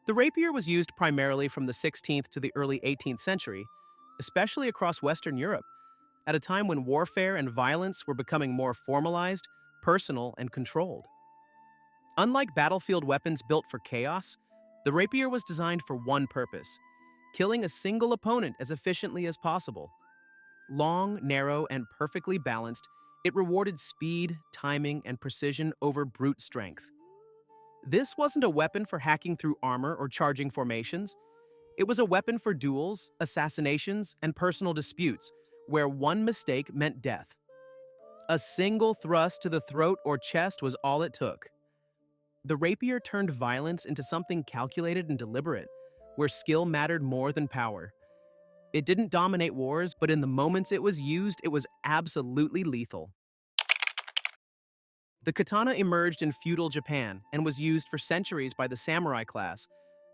The rapier was used primarily from the 16th to the early 18th century, especially across Western Europe, at a time when warfare and violence were becoming more formalized, personal, and controlled. Unlike battlefield weapons built for chaos, the rapier was designed for one purpose: killing a single opponent as efficiently as possible. Long, narrow, and perfectly balanced, it rewarded speed, timing, and precision over brute strength. This wasn't a weapon for hacking through armor or charging formations. It was a weapon for duels, assassinations, and personal disputes, where one mistake meant death. A single thrust to the throat or chest was all it took. The rapier turned violence into something calculated and deliberate, where skill mattered more than power. It didn't dominate wars, but in the moments it was used, it was absolutely lethal. The katana emerged in feudal Japan and was used for centuries by the samurai class,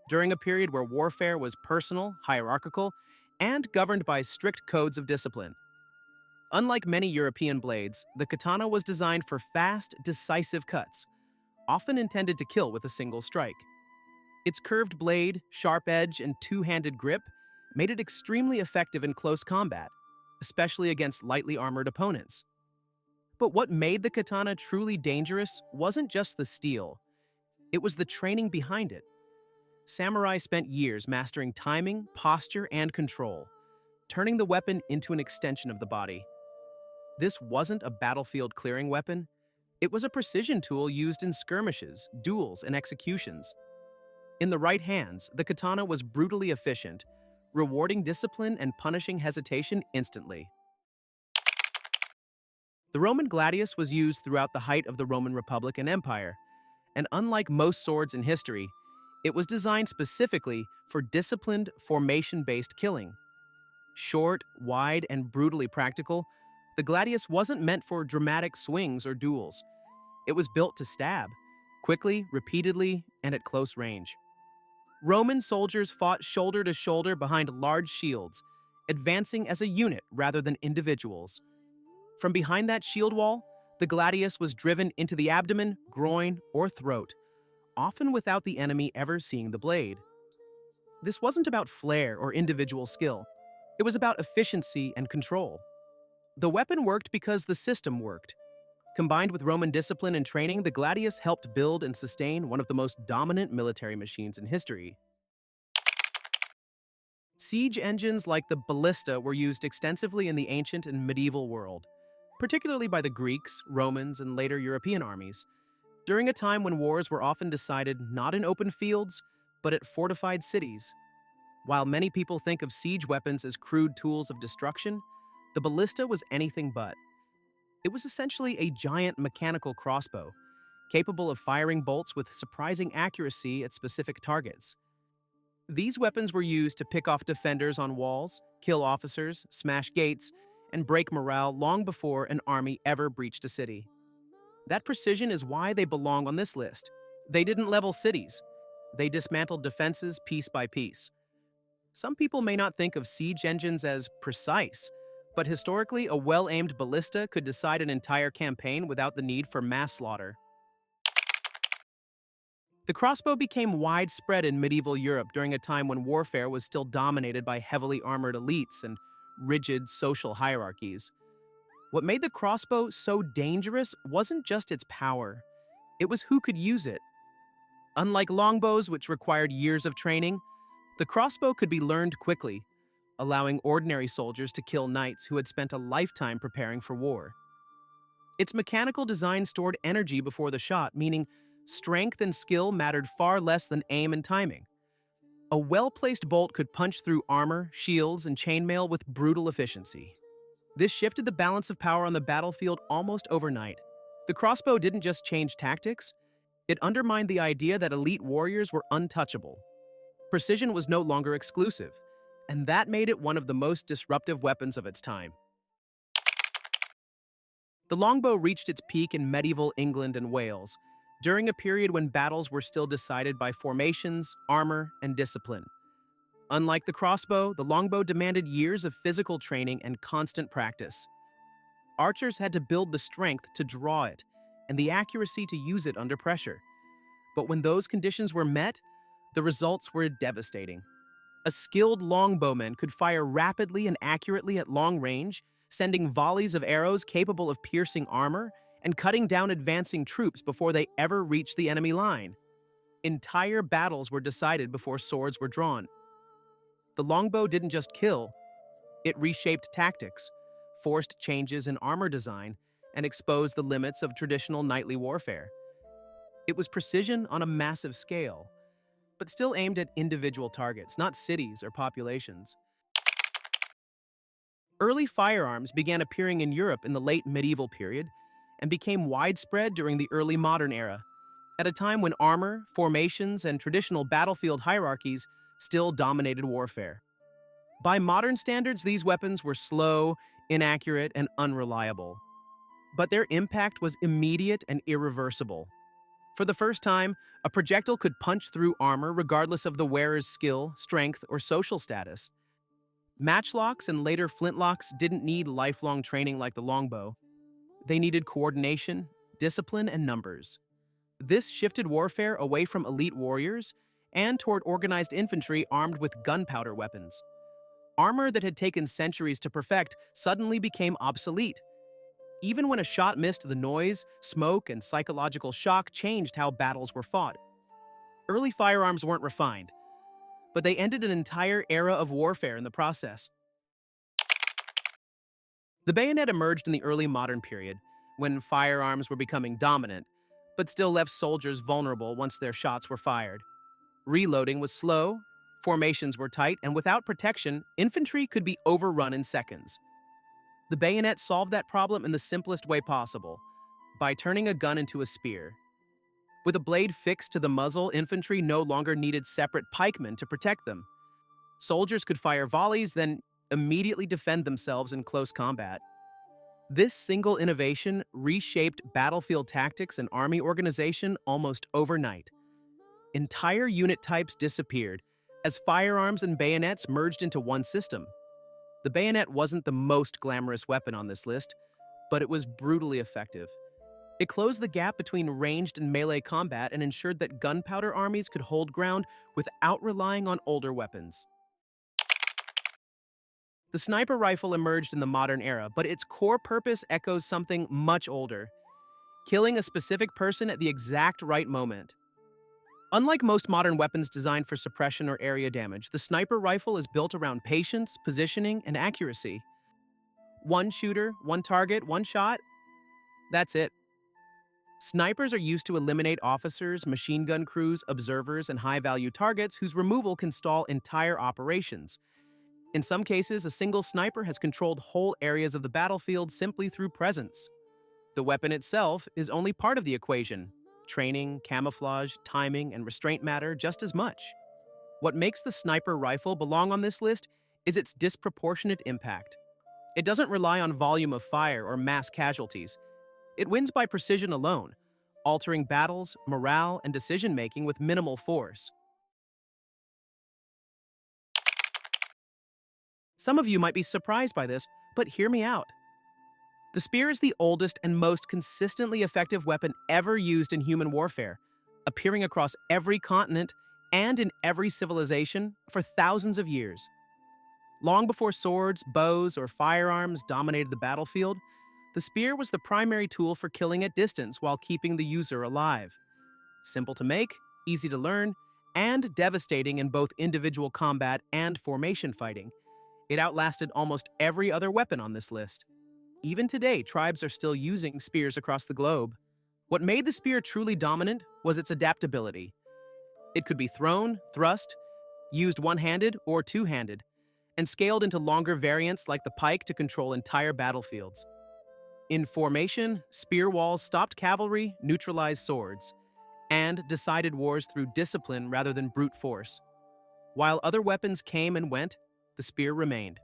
during a period where warfare was personal, hierarchical, and governed by strict codes of discipline. Unlike many European blades, the katana was designed for fast, decisive cuts, often intended to kill with a single strike. Its curved blade, sharp edge, and two-handed grip made it extremely effective in close combat, especially against lightly armored opponents. But what made the katana truly dangerous wasn't just the steel, it was the training behind it. Samurai spent years mastering timing, posture, and control, turning the weapon into an extension of the body. This wasn't a battlefield clearing weapon, it was a precision tool used in skirmishes, duels, and executions. In the right hands, the katana was brutally efficient, rewarding discipline and punishing hesitation instantly. The Roman gladius was used throughout the height of the Roman Republic and Empire, and unlike most swords in history, it was designed specifically for disciplined, formation-based killing. Short, wide, and brutally practical, the gladius wasn't meant for dramatic swings or duels. It was built to stab, quickly, repeatedly, and at close range. Roman soldiers fought shoulder to shoulder behind large shields, advancing as a unit rather than individuals. From behind that shield wall, the gladius was driven into the abdomen, groin, or throat, often without the enemy ever seeing the blade. This wasn't about flair or individual skill. It was about efficiency and control. The weapon worked because the system worked. Combined with Roman discipline and training, the gladius helped build and sustain one of the most dominant military machines in history. Siege engines like the ballista were used extensively in the ancient and medieval world, particularly by the Greeks, Romans, and later European armies, during a time when wars were often decided not in open fields, but at fortified cities. While many people think of siege weapons as crude tools of destruction, the ballista was anything but. It was essentially a giant mechanical crossbow, capable of firing bolts with surprising accuracy at specific targets. These weapons were used to pick off defenders on walls, kill officers, smash gates, and break morale long before an army ever breached a city. That precision is why they belong on this list. They didn't level cities. They dismantled defenses piece by piece. Some people may not think of siege engines as precise, but historically, a well-aimed ballista could decide an entire campaign without the need for mass slaughter. The crossbow became widespread in medieval Europe during a time when warfare was still dominated by heavily armored elites and rigid social hierarchies. What made the crossbow so dangerous wasn't just its power, it was who could use it. Unlike longbows, which required years of training, the crossbow could be learned quickly, allowing ordinary soldiers to kill knights who had spent a lifetime preparing for war. Its mechanical design stored energy before the shot, meaning strength and skill mattered far less than aim and timing. A well-placed bolt could punch through armor, shields, and chainmail with brutal efficiency. This shifted the balance of power on the battlefield almost overnight. The crossbow didn't just change tactics, it undermined the idea that elite warriors were untouchable. Precision was no longer exclusive, and that made it one of the most disruptive weapons of its time. The longbow reached its peak in medieval England and Wales, during a period when battles were still decided by formations, armor, and discipline. Unlike the crossbow, the longbow demanded years of physical training and constant practice. Archers had to build the strength to draw it and the accuracy to use it under pressure. But when those conditions were met, The results were devastating. A skilled longbowman could fire rapidly and accurately at long range, sending volleys of arrows capable of piercing armor and cutting down advancing troops before they ever reached the enemy line. Entire battles were decided before swords were drawn. The longbow didn't just kill, it reshaped tactics, forced changes in armor design, and exposed the limits of traditional knightly warfare. It was precision on a massive scale, but still aimed at individual targets, not cities or populations. Early firearms began appearing in Europe in the late medieval period and became widespread during the early modern era, at a time when armor, formations, and traditional battlefield hierarchies still dominated warfare. By modern standards, these weapons were slow, inaccurate, and unreliable. But their impact was immediate and irreversible. For the first time, a projectile could punch through armor regardless of the wearer's skill, strength, or social status. Matchlocks and later flintlocks didn't need lifelong training like the longbow. They needed coordination, discipline, and numbers. This shifted warfare away from elite warriors and toward organized infantry armed with gunpowder weapons. Armor that had taken centuries to perfect suddenly became obsolete. Even when a shot missed, the noise, smoke, and psychological shock changed how battles were fought. Early firearms weren't refined, but they ended an entire era of warfare in the process. The bayonet emerged in the early modern period, when firearms were becoming dominant, but still left soldiers vulnerable once their shots were fired. Reloading was slow, formations were tight, and without protection, infantry could be overrun in seconds. The bayonet solved that problem in the simplest way possible, by turning a gun into a spear. With a blade fixed to the muzzle, infantry no longer needed separate pikemen to protect them. Soldiers could fire volleys, then immediately defend themselves in close combat. This single innovation reshaped battlefield tactics and army organization almost overnight. Entire unit types disappeared as firearms and bayonets merged into one system. The bayonet wasn't the most glamorous weapon on this list, but it was brutally effective. It closed the gap between ranged and melee combat and ensured that gunpowder armies could hold ground without relying on older weapons. The sniper rifle emerged in the modern era, but its core purpose echoes something much older: killing a specific person at the exact right moment. Unlike most modern weapons designed for suppression or area damage, the sniper rifle is built around patience, positioning, and accuracy. One shooter, one target, one shot. That's it. Snipers are used to eliminate officers, machine gun crews, observers, and high-value targets whose removal can stall entire operations. In some cases, a single sniper has controlled whole areas of the battlefield simply through presence. The weapon itself is only part of the equation. Training, camouflage, timing, and restraint matter just as much. What makes the sniper rifle belong on this list is its disproportionate impact. It doesn't rely on volume of fire or mass casualties. It wins by precision alone, altering battles, morale, and decision-making with minimal force. Some of you might be surprised by this, but hear me out. The spear is the oldest and most consistently effective weapon ever used in human warfare, appearing across every continent and in every civilization for thousands of years. Long before swords, bows, or firearms dominated the battlefield, the spear was the primary tool for killing at distance while keeping the user alive. Simple to make, easy to learn, and devastating in both individual combat and formation fighting. It outlasted almost every other weapon on this list. Even today, tribes are still using spears across the globe. What made the spear truly dominant was its adaptability. It could be thrown, thrust, used one-handed or two-handed, and scaled into longer variants like the pike to control entire battlefields. In formation, spear walls stopped cavalry, neutralized swords, and decided wars through discipline rather than brute force. While other weapons came and went, the spear remained.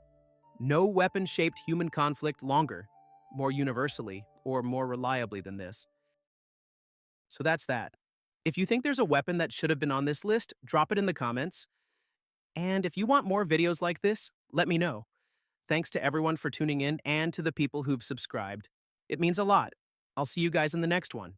No weapon shaped human conflict longer, more universally, or more reliably than this. So that's that. If you think there's a weapon that should have been on this list, drop it in the comments. And if you want more videos like this, let me know. Thanks to everyone for tuning in and to the people who've subscribed. It means a lot. I'll see you guys in the next one.